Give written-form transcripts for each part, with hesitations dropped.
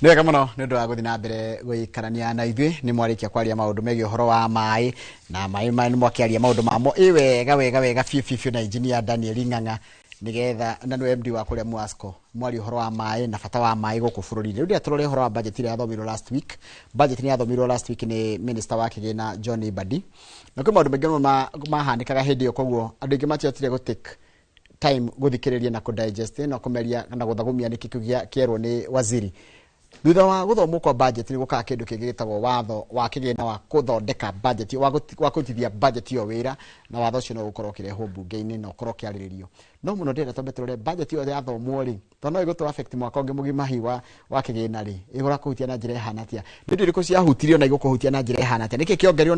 Nĩ wega mũno nĩ ũndũ wa gũthiĩ na mbere gũikarania na ithuĩ nĩ mwarĩkia kwaria maũndũ megiĩ ũhoro wa maĩ na maĩ nĩ mwakĩaria maũndũ mamo wega biũ na engineer Daniel Ng'ang'a nigetha na nĩ MD wa kũrĩa Mwasco mwari ũhoro wa maĩ na bata wa maĩ gũkũ bũrũri-inĩ. Rĩu ndia tũrore ũhoro wa budget ĩrĩa yathomirwo last week. Budget yathomirwo last week nĩ minister wa kĩgĩna John Mbadi. Na kwĩ maũndũ maingĩ mahanĩkaga hĩndĩ ĩyo, koguo andũ aingĩ matiotire gũtake time gũthikĩrĩria na kũdigest na kũmeria na gũthagumia nĩ kĩu kĩerwo nĩ waziri. Thutha wa gũthomwo kwa budget nĩ gũkaga kĩndũ kĩngĩ gĩtagwo watho wa kĩgĩna wa gũthondeka budget wa kũrutithia budget ĩyo wĩra, na watho ũcio no ũkorwo ũkĩrehwo mbunge-inĩ na ũkorwo ũkĩarĩrĩrio. No mũno ndĩrenda twambe tũrore budget ĩyo yathomwo rĩ, tondũ no ĩgũtũ affect mwaka ũngĩ mũgima hihi wa kĩgĩna rĩ, ĩgũra kũhutia na njĩra ĩhana atĩa. Nĩ indo irĩkũ ciahutirio na igũkũhutia na njĩra ĩhana atĩa, nĩkĩ kĩongereirwo,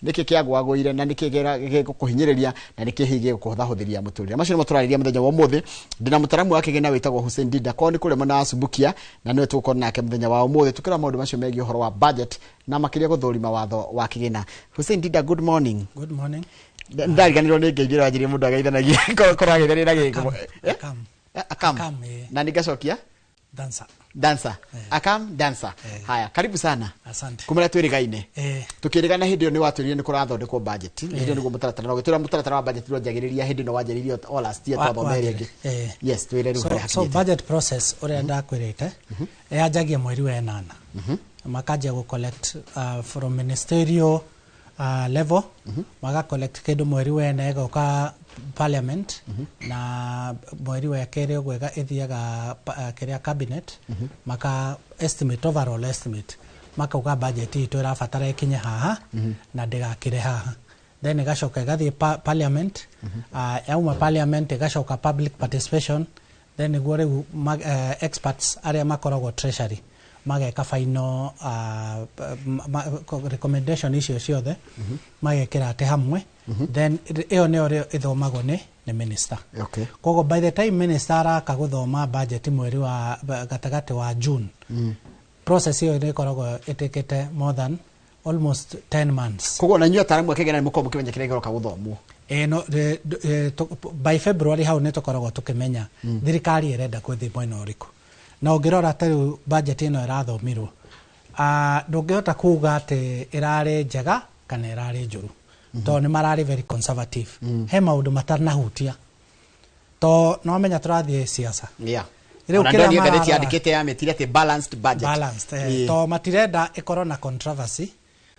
nĩkĩ kĩagwagũire na nĩkĩ gĩgũkũhinyĩrĩria na nĩkĩ hihi gĩgũkũhũthahũthĩria mũtũrĩre. Macio nĩmo tũrarĩrĩria mũthenya wa ũmũthĩ. Ndĩna mũtaramu wa kĩgĩna wĩtagwo Hussein Dinda, ko nĩ kũrĩa mwena wa Subukia, na nĩwe tũgũkorwo nake mũthenya wa ũmũthĩ tukĩra maũndũ macio megiĩ ũhoro wa budget na makĩria gũthũrima watho wa kĩgĩna. Hussein Dinda, good morning. Good morning. Ndariganirwo nĩ ngeithĩra wanjirie mũndũ agaithanagia korwo agĩthanĩra na gĩko. Akam. Na ningacokia dancer. Akam dancer. Haya, karibu sana. Asante. Kumera twĩrĩgaine. Tukĩrĩgana hĩndĩ ĩyo nĩ watwĩrire nĩ kũrathondekwo budget. Hĩndĩ ĩyo nĩguo mũtaratara no gĩtũra mũtaratara wa budget rwajagĩrĩria hĩndĩ ĩno wanjĩrĩirio all last year twathomere rĩngĩ. Yes, twĩre rĩu. So budget process ũrĩa ndakwĩrĩte yanjagia mweri wa 8. Makanjia gũ collect from ministerial level, maga collect kĩndũ mweri wa 4 goka parliament, na mweri wa 2 gwega ithiaga kĩrĩa cabinet, maka estimate, overall estimate, makauga budget itũ ĩrabatara ikinye haha na ndĩgakĩre haha. Then igacoka igathie parliament, yauma parliament igacoka public participation, then nĩguo rĩu experts arĩa makoragwo treasury mageka final recommendation icio ciothe magekĩra ate hamwe, then ĩyo nĩyo ĩthomagwo nĩ minister. Okay. Koguo by the time minister araka gũthoma budget mweri wa gatagati wa June, process ĩyo nĩ ĩkoragwo ĩtĩkĩte more than almost 10 months. Koguo na inyuĩ ataaramu akĩgĩna nĩ mũkorwo mũkĩmenya kĩrĩa gĩroka gũthomwo. No, by February hau nĩ tũkoragwo tũkĩmenya thirikari ĩrenda gũthiĩ mwena ũrĩkũ. Na ũngĩrora tarĩu budget ĩno ĩrathomirwo, ndũngĩhota kuuga atĩ ĩrarĩ njega kana ĩrarĩ njũru, tondũ nĩ mararĩ very conservative. He maũndũ matanahutia, tondũ no menya tũrathiĩ siasa. Rĩu kĩrĩa mararora yandĩkĩte yametire atĩ balanced budget. Tondũ matirenda ĩkorwo na controversy.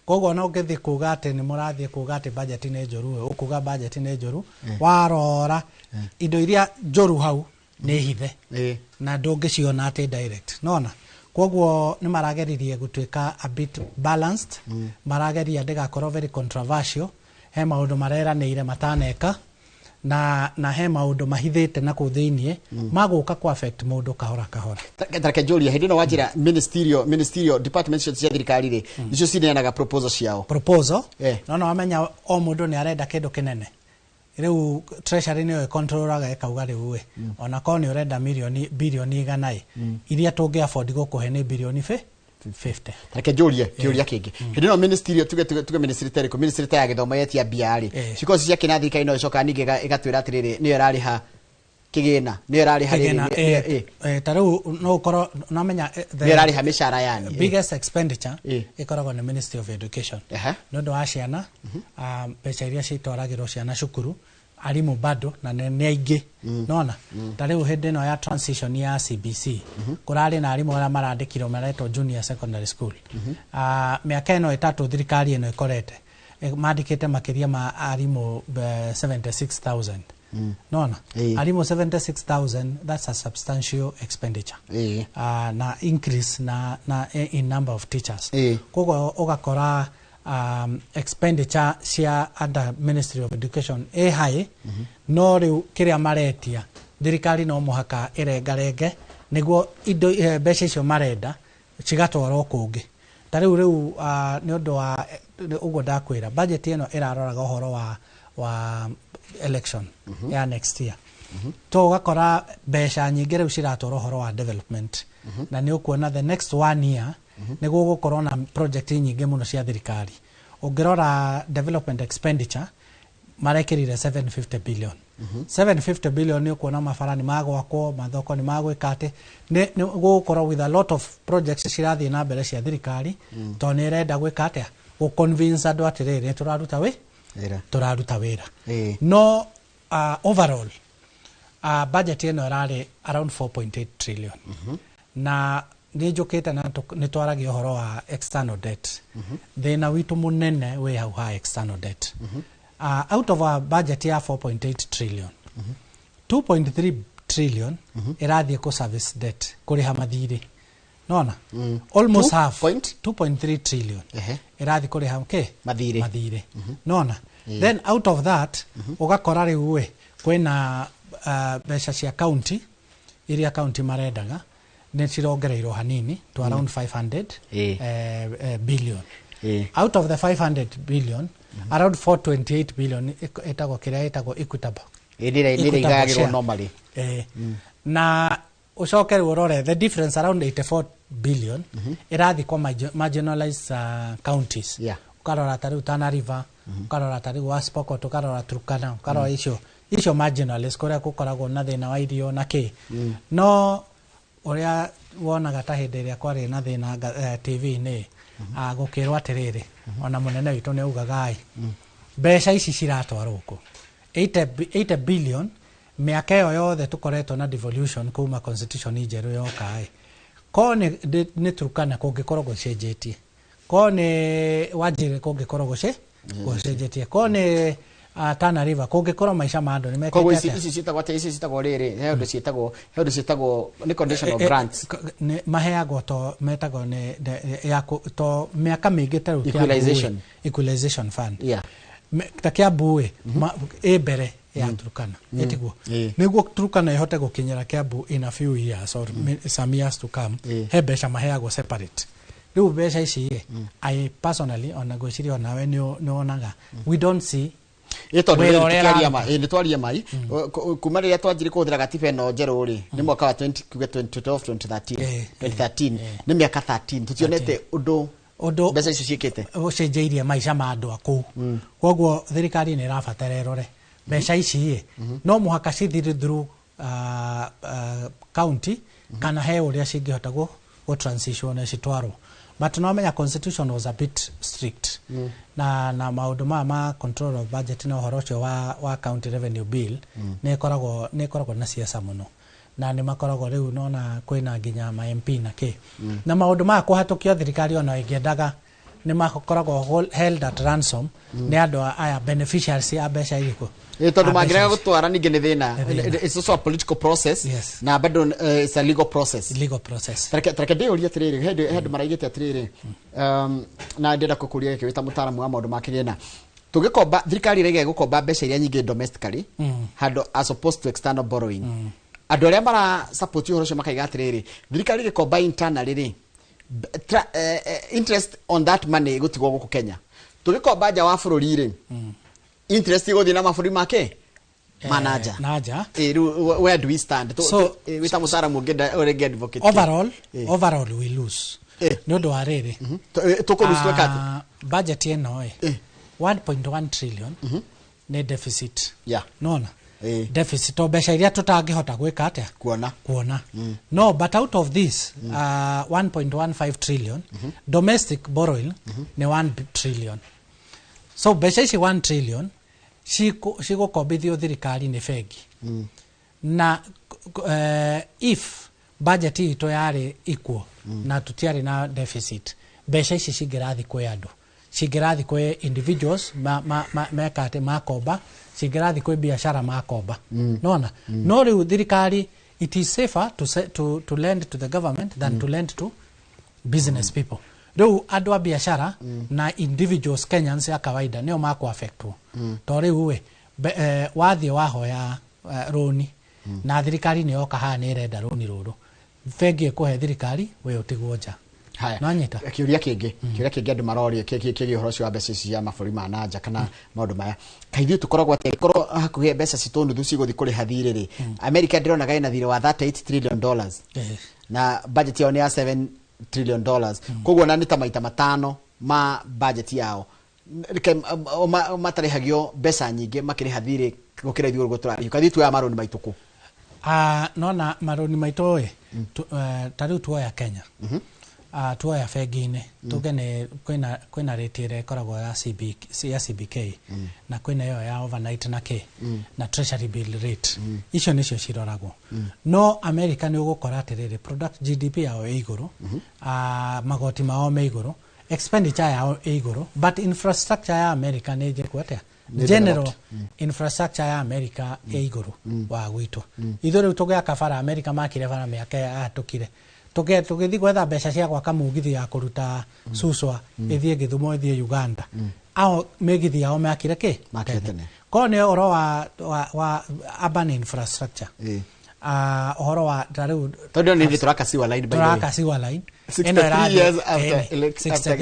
Koguo no ũngĩthiĩ kuuga atĩ nĩ mũrathiĩ kuuga atĩ budget nĩ njũru, ũkuuga budget nĩ njũru, warora indo iria njũru hau nĩ hithe na ndũngĩciona atĩ direct, nona. Koguo nĩ marageririe gũtuĩka a bit balanced, marageria ndĩgakorwo very controversial. He maũndũ mareranĩire mataneka na he maũndũ mahithĩte na kũu thĩiniĩ magũka ku affect mũndũ kahora kahora. Tareke Julia, hĩndĩ ĩno wanjĩra ministerial departments cia thirikari rĩ, nicio cineanaga proposal ciao. Proposal? No wamenya o mũndũ nĩ arenda kĩndũ kĩnene. Rĩu treasury nĩyo controlaga ĩkauga rĩu ona ko nĩ ũrenda bilioni igana iria tũngĩ afford gũkũhe nĩ bilioni 50. Tareke Julia, kĩũria kĩngĩ. Hĩndĩ ĩno ministerial tuge ministry teriko, ministry ya gĩthomo yetia biarĩ. Ciko cia kĩnathirikari no icoka ningĩ ĩgatwĩra atĩrĩrĩ nĩyo ĩrarĩha kĩgĩna, nĩyo ĩrarĩha rĩrĩ. Tarĩu no ũkorwo no menya nĩyo ĩrarĩha mĩcara yani. Biggest expenditure ĩkoragwo nĩ Ministry of Education. Nĩ ũndũ wa ciana, mbeca iria citwaragĩrwo ciana cukuru, arimũ bado na nĩ aingĩ, nona. Tarĩu hĩndĩ ĩno ya transition ya CBC kũrarĩ na arimũ arĩa marandĩkirwo maretwo junior secondary school. Mĩaka ĩno ĩtatũ thirikari ĩno ĩkorete mandĩkĩte makĩria ma arimũ 76,000. Nona, arimũ 76,000, that's a substantial expenditure. Na increase na in number of teachers. Koguo ũgakora expenditure cia under Ministry of Education high, no rĩu kĩrĩa maretia thirikari no mũhaka ĩrengarenge nĩguo indo mbeca icio marenda cigatwarwo kũngĩ. Tarĩu rĩu nĩ ũndũ wa ũguo ndakwĩra budget ĩno ĩraroraga ũhoro wa election ya next year. To ũgakora mbeca nyingĩ rĩu ciratwarwo ũhoro wa development, na nĩ ũkuona the next 1 year nĩguo gũkorwo na project nyingĩ mũno cia thirikari. Ũngĩrora development expenditure marekirire 750 billion 750 billion ni kuona mabara ni magwakwo mathoko ni magwikate ni gukorwo with a lot of projects cirathi na mbere cia thirikari to ni renda gwikate go convince andu atiriri turaruta wira no overall budget ino rari around 4.8 trillion na ni njukite na ni twaragia uhoro wa external debt thina witu munene we hau ha external debt out of a budget ya 4.8 trillion 2.3 trillion irathie ku service debt kuriha mathiri nona almost half 2.3 trillion irathie kuriha mathiri nona then out of that ugakora riu we kwina besha cia county iria county marendaga ni cirongereirwo hanini to around 500 billion out of the 500 billion around 428 billion etago kiria etago equitable igagirwo normally na ucokere urore the difference around 84 billion irathi kwa marginalized counties ukarora tari Tana River ukarora tari West Pokot ukarora Turkana ukarora icio marginalized kuria gukoragwo na thina wa irio na ki no uria wonaga ta hindi iria kwari na thina TV ni gukirwa atiriri ona munene witu ni ugagai besha ici ciratwarwo ku 80 billion miaka yo yothe tukoretwo na devolution kuma constitution ijeru yokai ko ni Turkana kungikorwo cenjetie ko ni Wajir kungikorwo cenjetie ko ni Tana River kungikorwo maisha ma andu ni mekete ko ici citagwo riri he undu citagwo ni conditional grants ni maheagwo to metagwo ni ya to miaka mingi ta equalization fund ta Kiambu ebere ya Turkana etiguo niguo Turkana ihote gukinyira Kiambu in a few years or some years to come he besha maheagwo separate riu besha ici I personally on negotiate nawe ni onaga we don't see ni twaria mai kuma riria twanjire kuthira gatiba no njeru ri ni mwaka wa 2013 ni miaka 13 tutionete undu mbeca icio ciikite ucenjeirie maisha ma andu aku koguo thirikari ni irabatara erore mbeca ici no muhaka cithire through county kana he uria cingihota go transition citwaro but no menya constitution was a bit strict na maundu ma control of budget na horocho wa county revenue bill ne koragwo na siasa muno na ni makoragwo riu nona kwina nginya ma MP na ke na maundu ma kuhatukio thirikari ona ingiendaga ni makoragwo held at ransom ni andu aya beneficiaries a besha iriko tondu mangiraga gutwara ninge ni thina it's also a political process na bado it's a legal process tareke ndio tiriri head maraigite atiriri na ndenda kukuria ke wita mutaramu wa maundu makirina tugikomba thirikari rege gukomba besha iria nyingi domestically hado as opposed to external borrowing andu aria mara support yo horocio makaiga atiriri thirikari gikomba internally ri interest on that money gutigwo guku Kenya tugikomba nja wa bururi ri interest igothi na maburi make manager where do we stand so wita musaramu ngenda urege advocate overall we lose no do arere tukurustwe kati budget eno 1.1 trillion ne deficit nona deficit obesha iria tutangihota gwika atia kuona no but out of this 1.15 trillion domestic borrowing ne 1 trillion so besha ici 1 trillion shigo kobithio thirikari ni fegi na if budget ito yari equal na tutiari na deficit besha ici cingirathi kwe andu cingirathi kwe individuals mekate makomba cingirathi kwe biashara makomba nona no riu thirikari it is safer to lend to the government than to lend to business people riu andu a biashara na individuals Kenyans ya kawaida nio mako affectwo to riu we wathie wahoya roni na thirikari ni yoka ha ni renda roni ruru fegi kuhe thirikari we utigwo nja nanyita kiuria kingi andu maroria kiki horocio wa mbeca cia maburi ma nanja kana maundu maya kaithio tukoragwo atekoro hakuhe mbeca citondu thu ciguthi kuri hathire ri America ndirona gaina thire wa $38 trillion na budget yao ni ya $7 trillion koguo na ni ta maita matano ma budget yao matarehagio mbeca nyingĩ makĩrĩha thirĩ gũkĩra ithuĩ ũguo tũrarĩhio kathii tuoya marũni maitũ kũ nona marũni maitũ ta rĩu tuoya Kenya tuoya bengi-inĩ tuge nĩ kwĩna rate ĩrĩa ĩkoragwo ya CBK na kwĩna ĩyo ya overnight na K na treasury bill rate icio nĩcio ciroragwo no America nĩ ũgũkora atĩrĩrĩ product GDP yao ĩ igũrũ magoti mao me igũrũ expenditure yao ĩ igũrũ but infrastructure ya America nĩ njĩkwo atĩa general infrastructure ya America ĩ igũrũ wa gwitũ ithuĩ rĩu tũgĩaka bara America makire bara mĩaka yahetũkire tũgĩthiĩ gwetha mbeca cia gwaka mũgithi ya kũruta Suswa ĩthiĩ Gĩthumo ĩthiĩ Uganda ao mĩgithi yao makire kĩ ko nĩ ũhoro wa urban infrastructure ũhoro wa tarĩu tondũ nĩ tũraka siwa line by the way tũraka siwa line 63 years after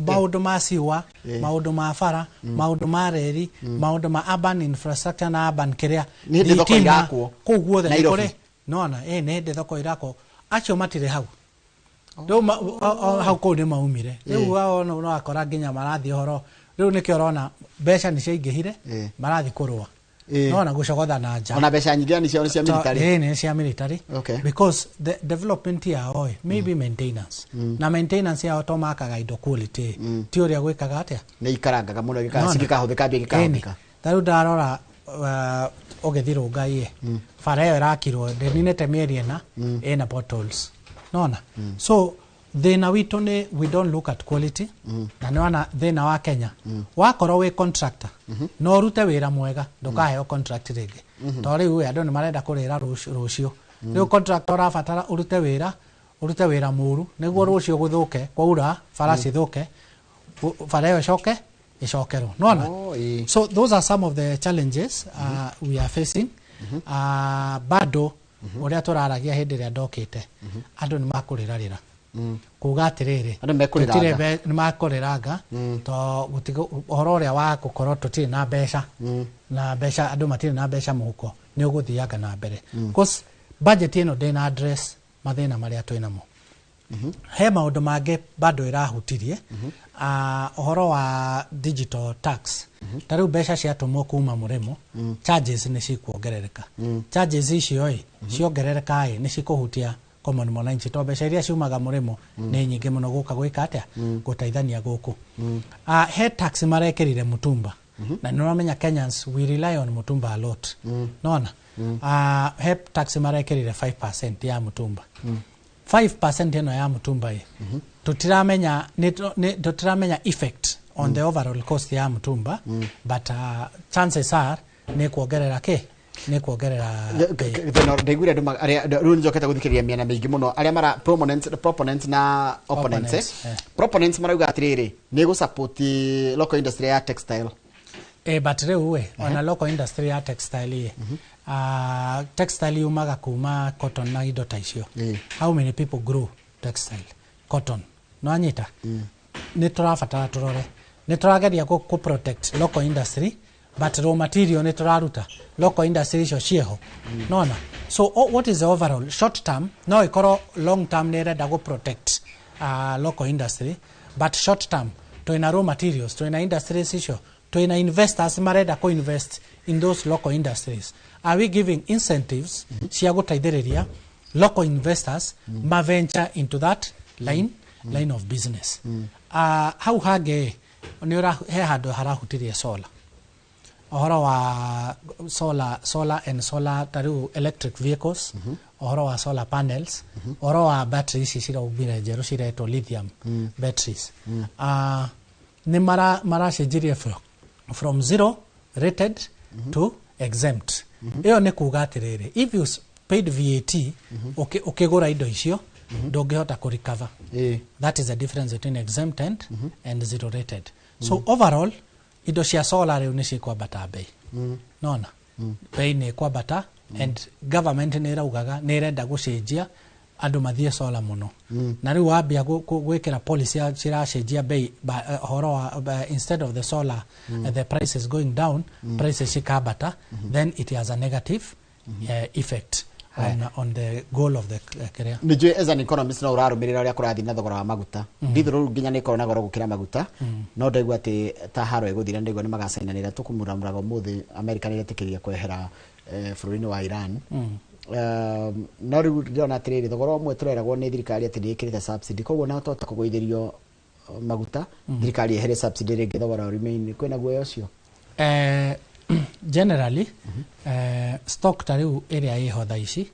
maũndũ ma siwa maũndũ ma bara maũndũ ma reri maũndũ ma urban infrastructure na urban kĩrĩa nĩ thoko irakwo kũu guothe nĩ kũrĩ nona nĩ hĩndĩ thoko irakwo acio matirĩ hau rĩu hau kũu nĩ maumire rĩu no akora nginya marathiĩ ũhoro rĩu nĩkĩo ũrona mbeca nĩ ciaingĩhire marathiĩ kũrũa nona gũcogotha na nja ona mbeca nyingĩ nĩ cia military nĩ cia military because the development yao maybe maintenance na maintenance yao to makaga indo quality ti ũrĩa gwĩkaga atĩa nĩ ikarangaga mũno gĩkahũthĩka mbia gĩkahũthĩka tarĩu ndarora ũgĩthirwo ngai bara ĩyo ĩrakirwo ndĩninĩte mĩeri ĩna potholes nona so thĩna witũ nĩ we don't look at quality na nĩ wana thĩna wa Kenya wakorwo wĩ contractor no rute wĩra mwega ndũkaheo contract rĩngĩ to rĩu andũ nĩ marenda kũrĩra rũciũ rĩu contractor ũrabatara ũrute wĩra mũru nĩguo rũciũ gũthũke kwaura bara cithũke bara ĩyo icokerwo nona so those are some of the challenges we are facing bado ũrĩa tũraragia hĩndĩ ĩrĩa ndokĩte andũ nĩ makũrĩrarĩra kuga atĩrĩrĩ nĩ makũrĩranga to ũhoro ũrĩa wa gũkorwo tũtirĩ na mbeca andũ matirĩ na mbeca mũhuko nĩ ũgũthianga na mbere because budget ĩno ndĩna address mathĩna marĩa twĩnamo he maũndũ mangĩ bado ĩrahutirie ũhoro wa digital tax ta rĩu mbeca ciatũmwo kuma mũrĩmo charges nĩ cikuongerereka charges icio ciongerereka nĩ cikũhutia common mwananchi to mbeca iria ciumaga mũrĩmo nĩ nyingĩ mũno gũka gwĩka atĩa gũteithania gũkũ he tax marekĩrire mũtumba na nĩ ũramenya Kenyans we rely on mũtumba a lot nona he tax marekĩrire 5% ya mũtumba 5% ĩno ya mũtumba tũtiramenya effect on the overall cost ya mũtumba but chances are nĩ kuongerera nĩ kuongerera ndaiguire andũ rĩu njokete gũthikĩrĩria mĩena mĩingĩ mũno arĩa mara proponents na opponents proponents marauga atĩrĩrĩ nĩ gũsupport local industry ya textile but rĩu ona local industry ya textile textile yumaga kuma cotton na indo ta icio how many people grow textile cotton no anyita nĩ tũrabatara tũrore nĩ tũrageria ku protect local industry but raw material nĩ tũraruta local industry icio cieho nona so what is the overall short term no ikorwo long term nĩ renda go protect local industry but short term twĩna raw materials twĩna industries icio twĩna investors marenda ko invest in those local industries are we giving incentives cia gũteithĩrĩria local investors ma venture into that line of business hau hangĩ he handũ harahutirie solar ũhoro wa solar and solar tarĩu electric vehicles ũhoro wa solar panels ũhoro wa batteries ici ciraumire njerũ ciretwo lithium batteries nĩ maracenjirie from zero rated to exempt ĩyo nĩ kuga atĩrĩrĩ if you paid VAT ukĩgũra indo icio ndũngĩhota kũrecover that is the difference between exempt and zero rated so overall indo cia solar rĩu nĩ cikwambata bei nona bei nĩ kwambata and government nĩ ĩraugaga nĩ ĩrenda gũcenjia andũ mathiĩ solar mũno na rĩu wambia gwĩkĩra policy ciracenjia bei ũhoro wa instead of the solar the prices going down prices cikambata then it has a negative effect on the goal of the career. Nijue as an economist no urarumirira uria kurathi na thogora wa maguta ndithuru nginya ni korona goro gukira maguta no ndaigua ati ta haro iguthira ndaigua ni magacainanira tukumuramuraga muthi America ni itikiria kwehera bururi-ini wa Iran no riu ndiona atiriri thogora umwe tureragwo ni thirikari ati ni ikirite subsidy koguo na tota kugoithirio maguta thirikari ehere subsidy ringi thogora remain kwina guoya ucio generally stock tariu area iho tha ici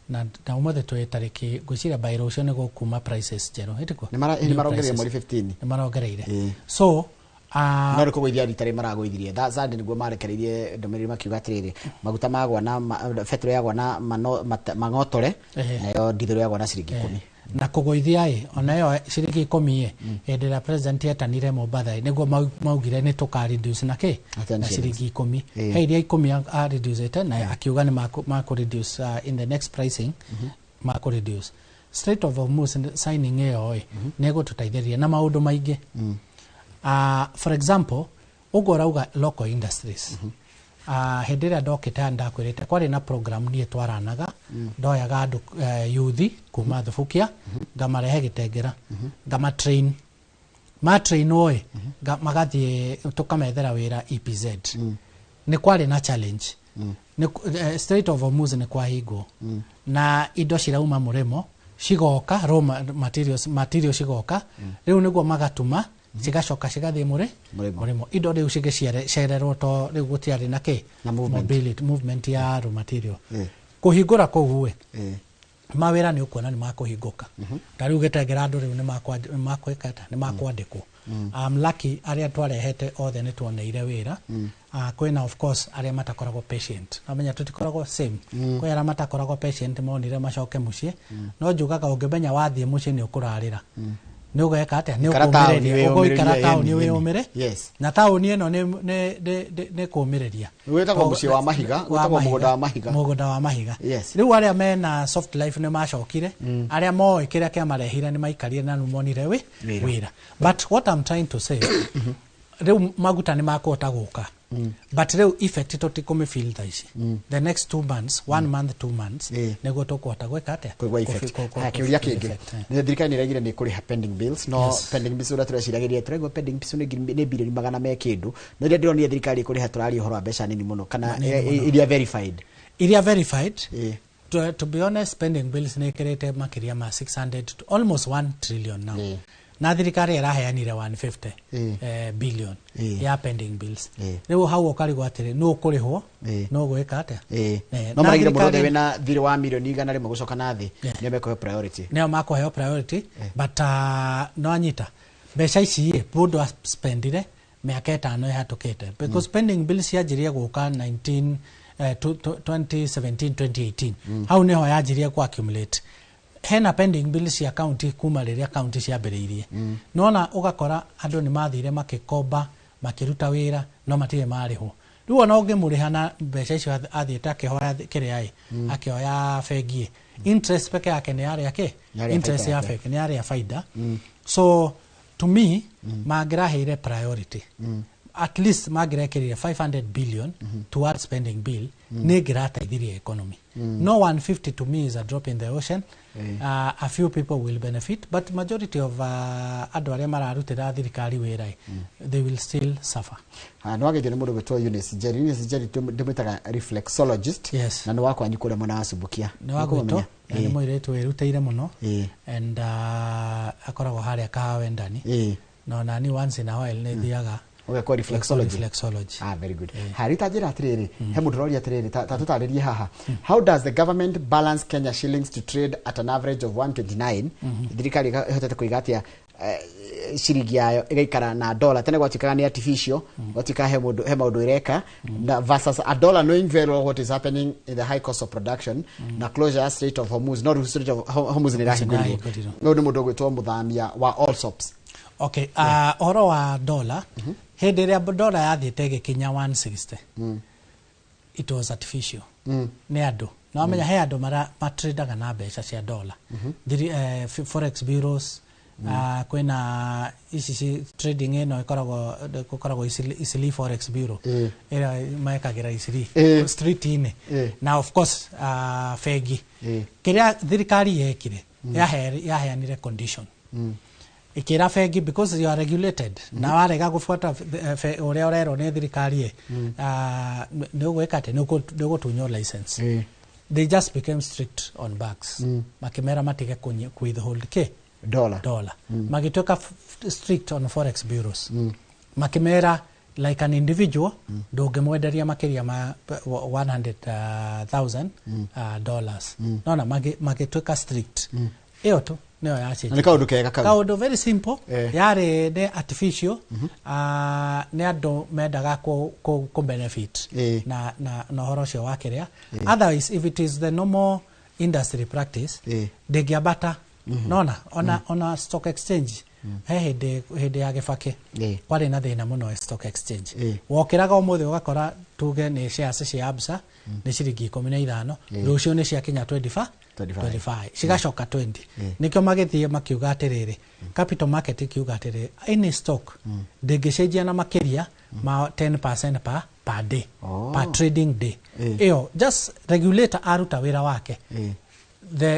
na umothe twi tariki gwicira by rucio ni gukuma prices jero hitiko ni marongereire mweri 15 ni marongereire so no riko goithia ritare maragwithirie that side niguo marekereirie ndomereri makiuga atiriri maguta magwa na petrol yagwa na mangotore nayo ndithero yagwa na ciringi 10 na kugoithia onayo ciringi 10 endera president yetanire Mombasa niguo maugire ni tuka reduce na ciringi 10 heiria 10 a reduce na akiuga ni mako reduce in the next pricing mako reduce Strait of Hormuz signing eyo nego tutaithĩria na maundu maingi for example ugorauga local industries hindi ĩrĩa ndokĩte ndakwĩrĩte kwarĩ na program niĩ twaranaga ndoyaga andũ yuthi kuma Thubukia ngamarehe Gĩtengera ngamatrain matrain magathiĩ tũkamethera wĩra EPZ nĩ kwarĩ na challenge Strait of Hormuz nĩ kwahingwo na indo cirauma Mũrĩmo cigoka raw material cigoka rĩu nĩguo magatuma cigacoka cigathie Mũrĩmo indo riu cigecererwo to riu gutiari na mobility movement ya raw material kuhingura kou mawira ni ukuona ni makuhinguka tariu Gĩtengera andu riu ni makwikata ni makwandikwo lucky aria twarehete othe ni tuoneire wira kwina of course aria matakoragwo patient amenya tutikoragwo same kwa aria matakoragwo patient monire macoke mucii no njugaga ungimenya wathie mucii ni ukurarira ni ugeka atia ni ukumireria ugoikara tauni wiyumire na tauni eno ni kumireria wetagwo mucii wa Mahiga wetagwo mugunda wa Mahiga riu aria mena soft life ni macokire aria moi kiria kia marehira ni maikarire na numonire wira but what I'm trying to say riu maguta ni makota guka but riu effect totikumi feel taici the next 2 months 1 month 2 months nego tokwata gweka atia kwa effect kiuria kingi ni thirikari ni regire ni kuriha pending bills no pending bills ura turaciragiria turego pending bills ni bilioni 100 me kindu no ria ndironi thirikari kuriha turari uhoro wa mbeca nini muno kana iria verified to be honest spending bills ni kirete makiria ma 600 to almost 1 trillion now na thirikari iraheanire 150 billion ya pending bills riu hau ukarigo atiri no kurihwo no gwika atia no maragire muronde wena thiri wa milioni 100 gucoka na thi ni meko priority but no anyita mbeca ici bundu spendire miaka 5 ihatukite because spending bills yajirie guka 2017-2018 hau niho yajirie ku accumulate hena pending bills ya county kuma riria county ciambiriirie nona ugakora andu ni mathire makikomba makiruta wira no matire marihwo riu ona ungimuriha na mbeca icio athiete akihoya kiria akioya bengi interest peke yake ni yari interest ya fake ni yari ya faida so to me magiraheire priority at least magirekerire 500 billion towards spending bill ni girateithirie economy no 150 to me is a drop in the ocean a few people will benefit but majority of andu aria mararutira thirikari wira they will still suffer no agithire ni mundu gwetwo Eunice Njeri ndimwitaga reflexologist na no wakwanyu kure mwana wa Subukia ni wagwitwo ni mwiretu wirutire muno and akoragwo haria kahawe ndani no nani once in a while ni thiaga ugekwa reflexology very good harita jira atiriri he mundu roria atiriri tatutaririe haha how does the government balance Kenya shillings to trade at an average of 129 thirikari ihotete kuigatia shilingi yayo igaikara na dollar tena gwatikaga ni artificial gwatika he maundu ireka versus a dollar knowing very well what is happening in the high cost of production na closure Strait of Hormuz not Strait of Hormuz ni rahinguriwo no mundu gwetwo muthamia wa Allsops okay oro wa dollar hindi iria dollar yathiite gikinya 160 it was artificial ni andu no amenya he andu matradeaga na mbeca cia dollar forex bureaus kwena ici trading ino ikoragwo Isili Forex Bureau ira maekagira Isili street ine na of course fegi kiria thirikari yekire yaheanire condition ikira fegi because you are regulated na warega gufuata uria urero ni thirikari ni ugwekate ni ugutunyo license they just became strict on banks makimera matige withhold dollar magitoka strict on forex bureaus makimera like an individual ndungemwenderia makiria ma $100,000 nona magitoka strict iyo tu nio yache kaundu kega kaundu very simple yare de artificial ne ando medaga ko benefit na horosho wakiria otherwise if it is the normal industry practice de giabata nona ona stock exchange hede ya gifake kwari na thina muno stock exchange wokiraga umuthi ugakora tuge ni shares cia Absa ni ciringi 15 rucio ni cia Kenya 25 cigacoka 20 nikyo magithie makiuga atiriri capital market ikiuga atiriri any stock ndingicenjia na makiria ma 10% per day per trading day iyo just regulator aruta wira wake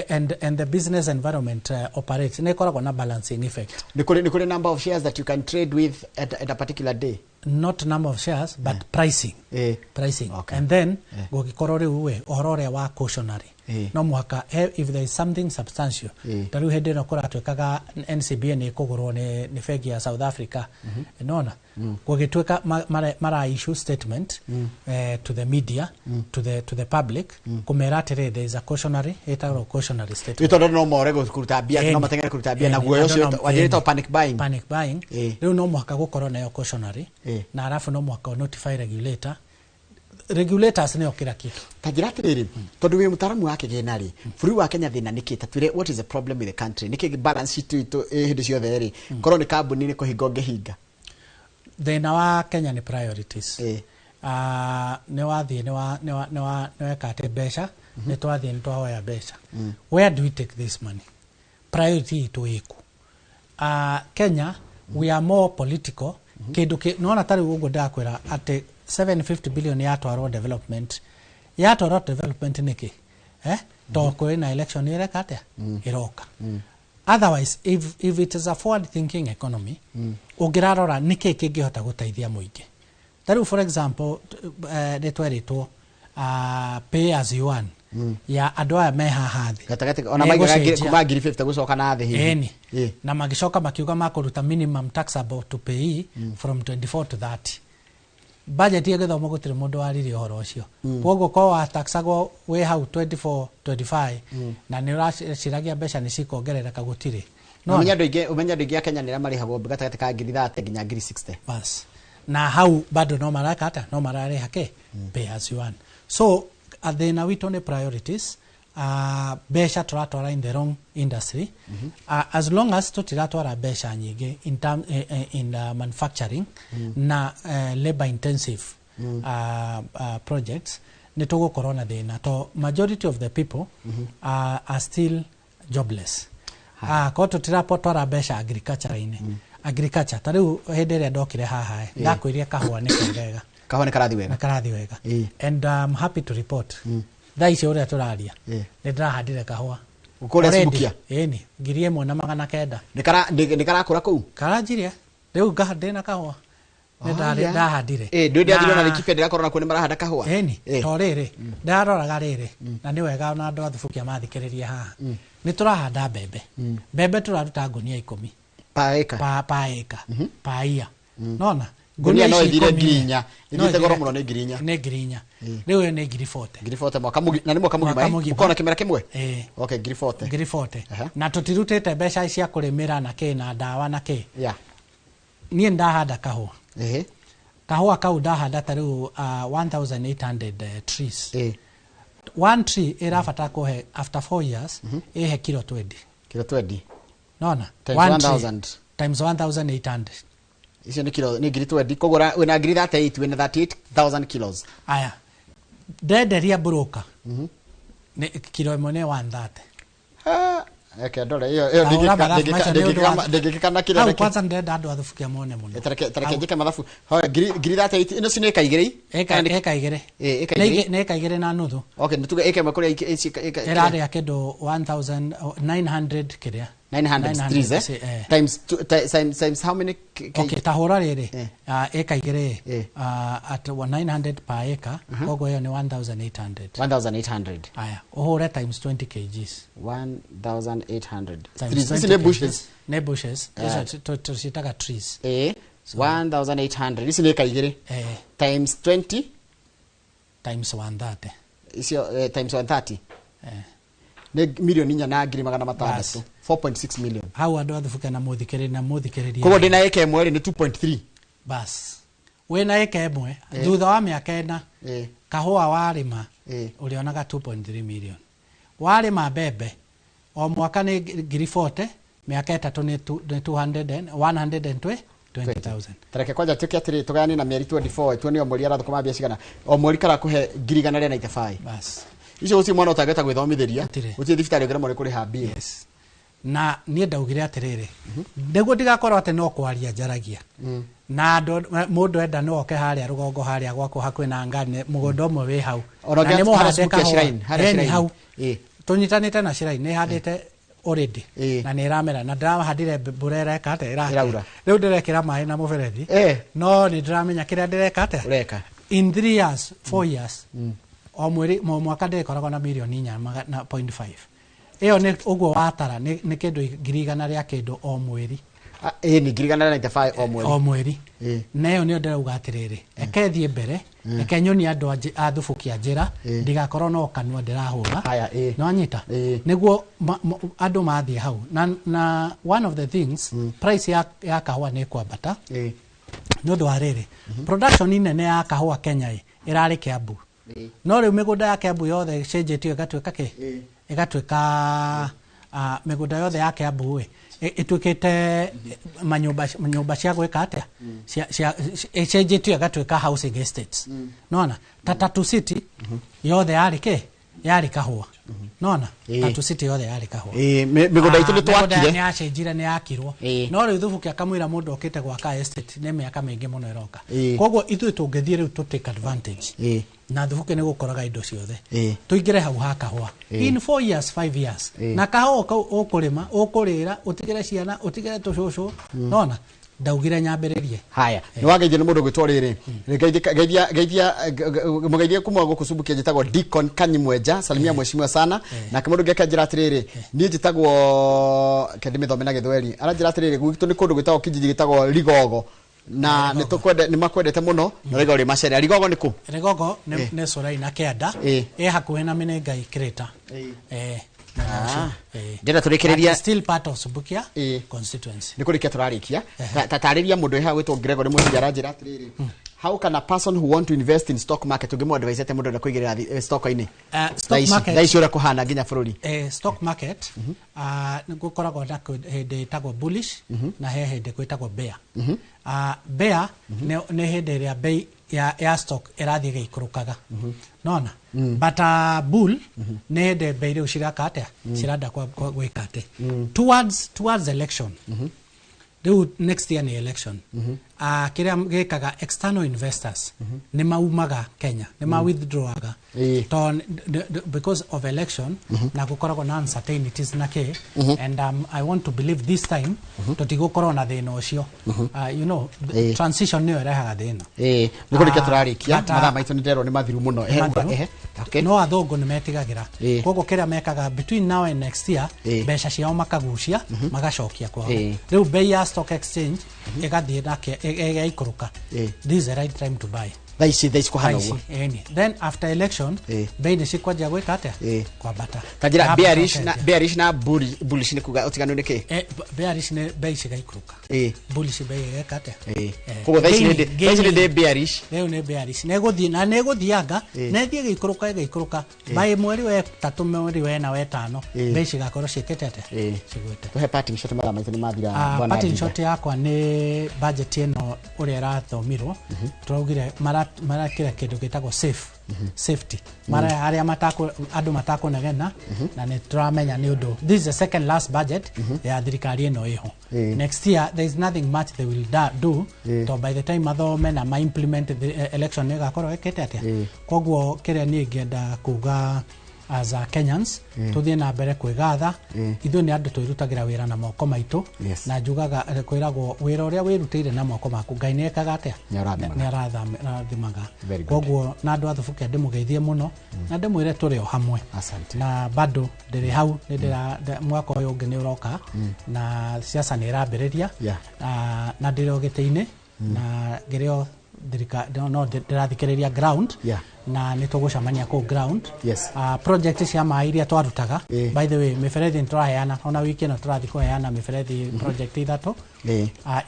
and the business environment operates nekoragwo na balancing effect ni kuri number of shares that you can trade with at a particular day, not number of shares but pricing okay. And then gogikorwo riu we ohorore wa cautionary no mwaka if there is something substantial taru hende no kuratwekaga NCBA ni kugurwo ni fegi ya South Africa nona gogitweka mara issue statement to the media to the public kumera tere there is a cautionary statement ito no more kuruta bia no matengere kuruta bia na guoyo cio wajirita panic buying riu no mwaka gukorwo na yo cautionary na arafu no mwaka notify regulators ne okira kitu tajiratiriri tondu wi mutaramu wake genari furi wa Kenya thina nikita twire what is the problem with the country niki balance sheet itu hindi ciothe ri korwo ni kambuni ni kuhinga ngehinga thina wa Kenya ni priorities ne wathie ne wekate besha ne twathie ni twahoya besha where do we take this money priority to iku Kenya we are more political kindu nona tari ugo ndakwira ati 750 billion yatwarwo development niki to kwina election ire kate iroka otherwise if it is a forward thinking economy ugirarora niki kingihota gutaithia muingi tari for example detweritwo pay as you earn ya andu aya me hahathi gatagati ona maiga kuma 50 gucoka na thi hihi na magicoka makiuga makuruta minimum taxable to pay from 24 to 30 budget ye githomo gutire mundu wariri horo ucio kogo ko wa taxago we hau 24 25 na ni uraciragia besha ni cikongerereka gutire no umenya ndoingi Kenya nira marihagwo gatagati ka 30 nginya 60 bas na hau bado no marakata no marare hake pay as you earn so athina witu ni priorities besha turatwara in the wrong industry as long as tutiratwara besha nyingi in manufacturing na labor intensive projects nitugukorwo na thina to majority of the people are still jobless ko tutirapotwara besha agriculture tariu hende ria ndokire haha ndakwiria kahua ni kegega kahua ni karathi wega and I'm happy to report thaici uria turaria ni ndirahandire kahua ukore sibukia ni ngirie mwana magana kenda ni karakura kuu karanjirie riu ngahande kahua ni ndahandire ndio na likipe ndirakorwo na kuni marahanda kahua ni to riri ndaroraga riri na ni wega na andu athubukia mathikiriria haha ni turahanda mbembe turaruta ngunia 10 pa eka pa ia nona ngunia no ithire ngirinya ithite goro muno ni ngirinya riu ni 40 mwaka na ni mwaka mugima ukona kimera kimwe okay 40 na tutirutete besha cia kurimira na na dawa na nie ndahanda kahua kau ndahanda tariu 1800 trees one tree irafata kuhe after 4 years ihe kilo 20 nona 1000 times 1800 icio ni kilo ni ngiri 20 kugura wina ngiri 38 wina 38000 kilos aya ndenderia broker ni kilo imwe ni 130 eke ndore iyo ndingikana kile reke kwanza ndenda andu athubukia mone muno tareke njike mathabu hoya ngiri that ino cine kaigiri ekaigire ekaigire na nuthu okay nituge eke makuri erari ya kendo 1900 kiria 900 times how many okay tahora riri ekaigire at 900 per acre kogo hiyo ni 1800 aya ohore times 20 kgs 1800 these ne bushes tositaka trees 1800 this ne kaigire times 20 times 130 isio times 130 ne milioni nya na ngiri magana matandatu 4.6 million hau andu athubuka na muthikiriria kogo ndina eke imwe ni 2.3 bas we na eke imwe thutha wa miaka ena kahua warima ulionaga 2.3 million warima mbembe o mwaka ni ngiri 40 miaka etatu ni 120,000 tareke kwanja tukia tiri tugani na mieri 24 tuone o mweri arathukuma bia cigana o mweri kara kuhe ngiri 195 bas icio uci mwana utageta gwithomithiria uci thibitari ngire mori kuri habia yes na nie ndaugire atiriri ndeguo ndigakorwo ate no kwaria njaragia na mundu enda no oke haria rugongo haria gwako hakwe na ngane mugondo mwe wi hau na ni muhandeka haria hau tunyitanite na shrine ni handite already na ni ramera na ndirahandire burera kate iraura riu ndirekira mai na muberethi no ni ndiramenya kiria ndireka ate ureka in 3 years 4 years o mweri mwaka ndikoragwo na milioni 4.5 iyo ni uguo watara ni kindu ngirigana ria kindu o mweri ni ngirigana 95 o mweri nayo ni ndirauga atiriri ekethie mbere ekenyoni andu athubukia njira ndigakorwo no kanwa ndirahura no anyita niguo andu mathie hau na one of the things price ya kahua ni kwambata no ndo ariri production nene ya kahua Kenya irari Kiambu no riu migunda ya Kiambu yothe cenjetio igatwika igatwika migunda yothe ya Kiambu itwikite manyumba cia gwika atia cenjetio igatwika housing estates nona Tatu City yothe yari kahua nona Tatu City yothe yari kahua migunda itu ni twakire ni acenjire ni akirwo no riu thubukia kamwira mundu okite gwaka estate ni miaka mingi muno iroka koguo ithu tungithie riu to take advantage na thubuke ni gukoraga indo ciothe tuingire hau ha kahua in 4 years 5 years na kahua ukurima ukurira utigire ciana utigire tucucu nona ndaugire nyambiririe haya ni wageithie ni mundu gwitwariri geithia mugeithie kumwa gukusubukia jitagwo Deacon Kanyimwenja salimia mheshimiwa sana na kimundu geke njira atiriri ni jitagwo kendimi thome na githweri ara njira atiriri gwitu ni kundu gwitagwo kijiji gitagwo Ligogo na ni makwendete muno na Ligogo ri macere Ligogo ni ku Ligogo ne sorai na Kianda hakuhe na Menengai Kreta ndira turikiriria still part of Subukia constituency nikurikia turarikia tatariria mundu ha gwitwo Gregory Muthigara njira atiriri how can a person who want to invest in stock market ugimo advise ate mundu na kuigirira stock ini stock market daicura kuhana nginya bururi stock market nigukoragwo na hindi tagwo bullish na he hindi gwitagwo bear bear ne hindi ria bei ya stock irathie geikurukaga nona but bull ne de bei riu cirakate ciranda kwa gwikate towards election riu next year ni election kiria gikaga external investors ni maumaga Kenya ni ma withdrawaga because of election na gukoragwo na uncertainties na and I want to believe this time tutigokorwo na thina ucio you know transition ni rehaga thina nikurikia turarikia mathaa maitu ni ndero ni mathiru muno okay no athongo ni metigagira kogo kiria mekaga between now and next year besha ciao makagucia magacokia kwao riu bei ya stock exchange igathie nake igaikuruka this is the right time to buy thaici kuhana uguo then after election bei ni cikwajia gwika atia kwa bata tajira bearish na bullish ni kuga utiganu ni ki bearish ni bei cigaikuruka bullish bei igeka atia kogo thaici ni bearish leo ni bearish neguthie na neguthianga nethie geikuruka bai mweri we 3 mweri we na we 5 bei cigakorwo cikete atia cigwete tuhe parting shot mara maithu ni mathira bwana parting shot yakwa ni budget eno uria irathomirwo turaugire mara kira kindu gitagwo safe safety mara aria matako andu matako negena na ne turamenya ni undu this is the second last budget ya thirikari eno iho next year there is nothing much they will do to by the time mathome na ma implement the election nega korwo ekete atia kogwo kire ni ngenda kuga as Kenyans tuthie na mbere kwigatha ithu ni andu twirutagira wira na moko maitu na njugaga kwiragwo wira uria wirutire na moko maku Ngai ni ekaga atia ni arathimaga kogwo na andu athubuke ndimugeithie muno na ndimwire turi o hamwe na bado ndiri hau ndira mwaka uyu ungi ni uroka na siasa ni irambiriria na ndiri ogiteini na ngirio no ndirathikiriria ground na nitugucamania ku ground project cia mai iria twarutaga by the way miferethi nituraheana ona wiki no turathi kuheana miferethi project ithatu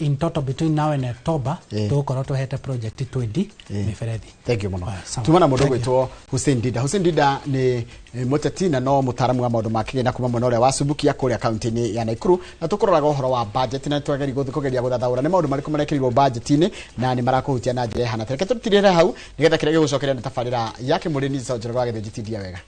in total between now and October tugukorwo tuhete project 20 miferethi. Thank you muno. Tumana mundu gwitwo Hussein Dida ni muteti na no mutaramu wa maundu makigena kuma mwena uria wa Subukia kuria county-ini ya Nakuru na tukuroraga uhoro wa budget na twageri kugeria guthathaura ni maundu mariko marekerirwo budget-ini na ni marakuhutia na njira hana tereke tutirire hau nigetha kirege gucokeria na tabarira yake murini Saujero wa Githuji wega.